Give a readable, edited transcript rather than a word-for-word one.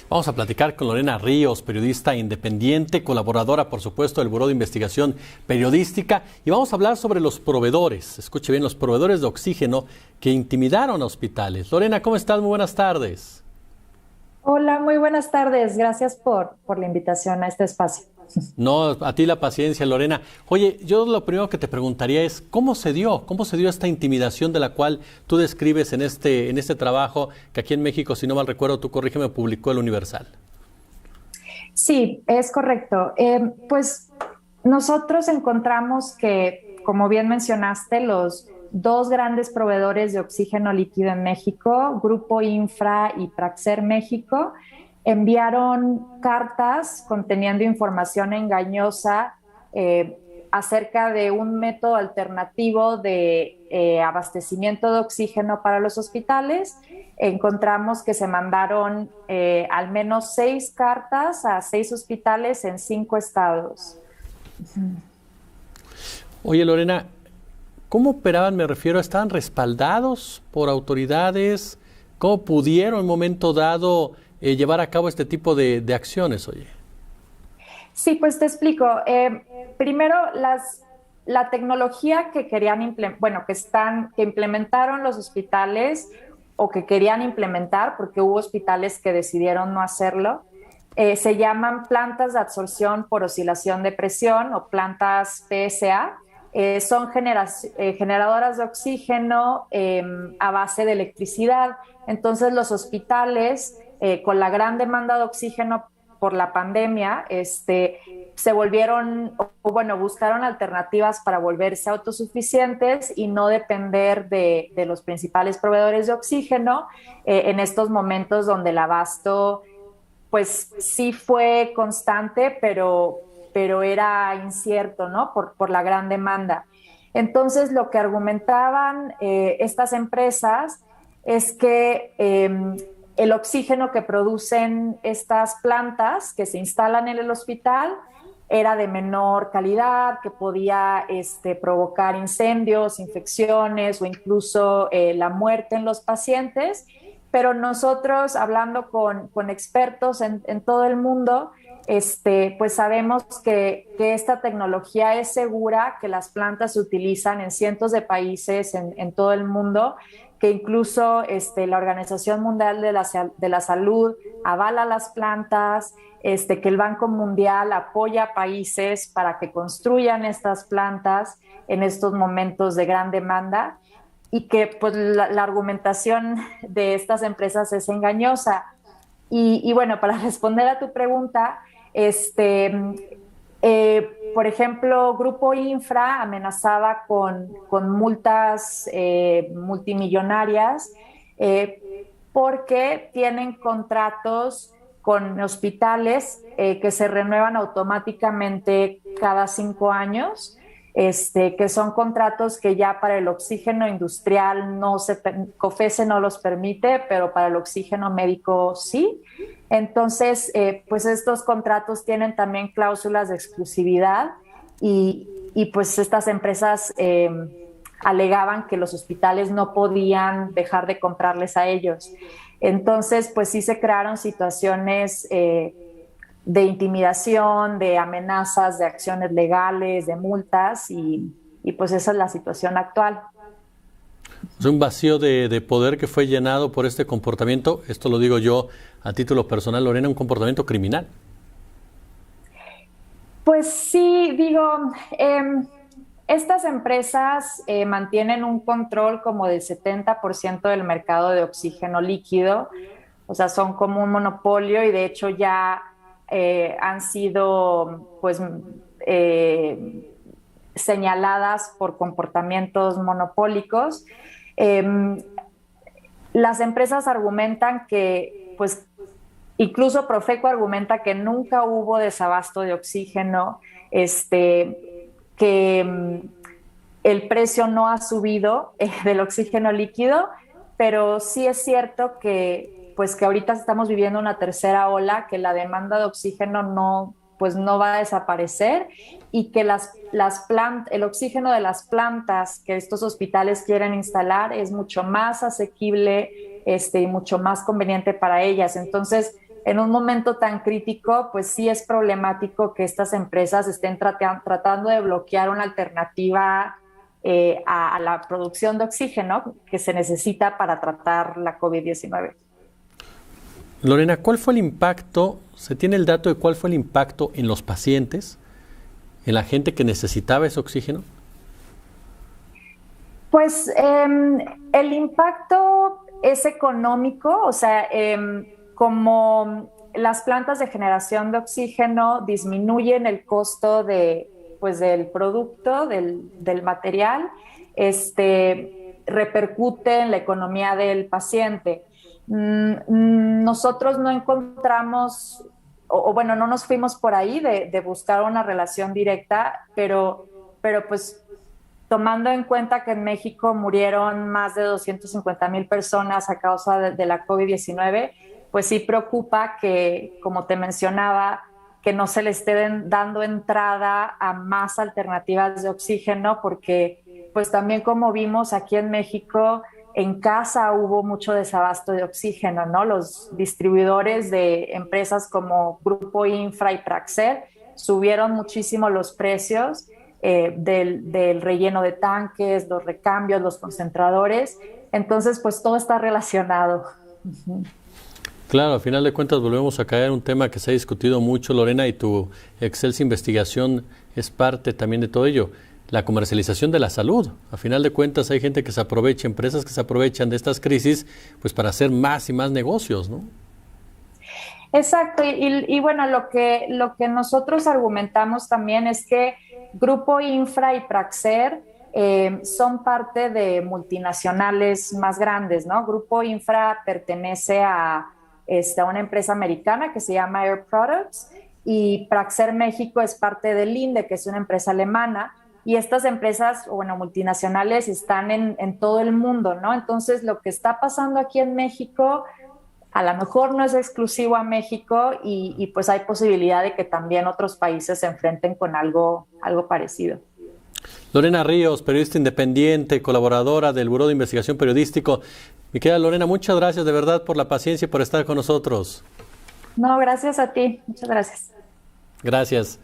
Vamos a platicar con Lorena Ríos, periodista independiente, colaboradora, por supuesto, del Buró de Investigación Periodística, y vamos a hablar sobre los proveedores, escuche bien, los proveedores de oxígeno que intimidaron a hospitales. Lorena, ¿cómo estás? Muy buenas tardes. Hola, muy buenas tardes. Gracias por la invitación a este espacio. No, a ti la paciencia, Lorena. Oye, yo lo primero que te preguntaría es, ¿cómo se dio? ¿Cómo se dio esta intimidación de la cual tú describes en este trabajo que aquí en México, si no mal recuerdo, tú corrígeme, publicó El Universal? Sí, es correcto. Pues nosotros encontramos que, como bien mencionaste, los dos grandes proveedores de oxígeno líquido en México, Grupo Infra y Praxer México, enviaron cartas conteniendo información engañosa acerca de un método alternativo de abastecimiento de oxígeno para los hospitales. Encontramos que se mandaron al menos 6 cartas a 6 hospitales en 5 estados. Oye, Lorena, ¿cómo operaban? Me refiero, ¿estaban respaldados por autoridades? ¿Cómo pudieron en un momento dado llevar a cabo este tipo de acciones, oye? Sí, pues te explico. Primero, la tecnología que querían que implementaron los hospitales o que querían implementar, porque hubo hospitales que decidieron no hacerlo, se llaman plantas de absorción por oscilación de presión o plantas PSA. Son generadoras de oxígeno a base de electricidad. Entonces los hospitales, con la gran demanda de oxígeno por la pandemia, se volvieron, buscaron alternativas para volverse autosuficientes y no depender de los principales proveedores de oxígeno en estos momentos donde el abasto, pues sí fue constante, pero era incierto, ¿no? Por la gran demanda. Entonces, lo que argumentaban estas empresas es que el oxígeno que producen estas plantas que se instalan en el hospital era de menor calidad, que podía provocar incendios, infecciones o incluso la muerte en los pacientes. Pero nosotros, hablando con expertos en todo el mundo, pues sabemos que esta tecnología es segura, que las plantas se utilizan en cientos de países en todo el mundo, que incluso la Organización Mundial de la Salud avala las plantas, que el Banco Mundial apoya a países para que construyan estas plantas en estos momentos de gran demanda, y que pues la argumentación de estas empresas es engañosa. Y bueno, para responder a tu pregunta, por ejemplo, Grupo Infra amenazaba con multas multimillonarias porque tienen contratos con hospitales que se renuevan automáticamente cada 5 años, que son contratos que ya para el oxígeno industrial COFESE no los permite, pero para el oxígeno médico sí. Entonces, pues estos contratos tienen también cláusulas de exclusividad y pues estas empresas alegaban que los hospitales no podían dejar de comprarles a ellos. Entonces, pues sí se crearon situaciones de intimidación, de amenazas, de acciones legales, de multas y pues esa es la situación actual. Es un vacío de poder que fue llenado por este comportamiento, esto lo digo yo a título personal, Lorena, un comportamiento criminal. Pues sí, digo, estas empresas mantienen un control como del 70% del mercado de oxígeno líquido, o sea, son como un monopolio y de hecho ya han sido pues señaladas por comportamientos monopólicos. Las empresas argumentan que, pues, incluso Profeco argumenta que nunca hubo desabasto de oxígeno, que el precio no ha subido del oxígeno líquido, pero sí es cierto que, pues, que ahorita estamos viviendo una tercera ola, que la demanda de oxígeno no va a desaparecer y que el oxígeno de las plantas que estos hospitales quieren instalar es mucho más asequible y mucho más conveniente para ellas. Entonces, en un momento tan crítico, pues sí es problemático que estas empresas estén tratando de bloquear una alternativa a la producción de oxígeno que se necesita para tratar la COVID-19. Lorena, ¿cuál fue el impacto? ¿Se tiene el dato de cuál fue el impacto en los pacientes, en la gente que necesitaba ese oxígeno? Pues el impacto es económico, o sea, como las plantas de generación de oxígeno disminuyen el costo pues, del producto, del material, repercute en la economía del paciente. Nosotros no encontramos, o bueno, no nos fuimos por ahí de buscar una relación directa, pero pues tomando en cuenta que en México murieron más de 250,000 personas a causa de la COVID-19, pues sí preocupa que, como te mencionaba, que no se le esté dando entrada a más alternativas de oxígeno, porque pues también como vimos aquí en México, en casa hubo mucho desabasto de oxígeno, ¿no? Los distribuidores de empresas como Grupo Infra y Praxair subieron muchísimo los precios del relleno de tanques, los recambios, los concentradores. Entonces, pues todo está relacionado. Claro, al final de cuentas volvemos a caer en un tema que se ha discutido mucho, Lorena, y tu excelsa investigación es parte también de todo ello. La comercialización de la salud. A final de cuentas hay gente que se aprovecha, empresas que se aprovechan de estas crisis pues para hacer más y más negocios, ¿no? Exacto, y bueno, lo que nosotros argumentamos también es que Grupo Infra y Praxair son parte de multinacionales más grandes, ¿no? Grupo Infra pertenece a una empresa americana que se llama Air Products, y Praxair México es parte de Linde, que es una empresa alemana, y estas empresas, bueno, multinacionales están en todo el mundo, ¿no? Entonces, lo que está pasando aquí en México a lo mejor no es exclusivo a México, y pues hay posibilidad de que también otros países se enfrenten con algo parecido. Lorena Ríos, periodista independiente, colaboradora del Buró de Investigación Periodístico. Mi querida Lorena, muchas gracias de verdad por la paciencia y por estar con nosotros. No, gracias a ti. Muchas gracias. Gracias.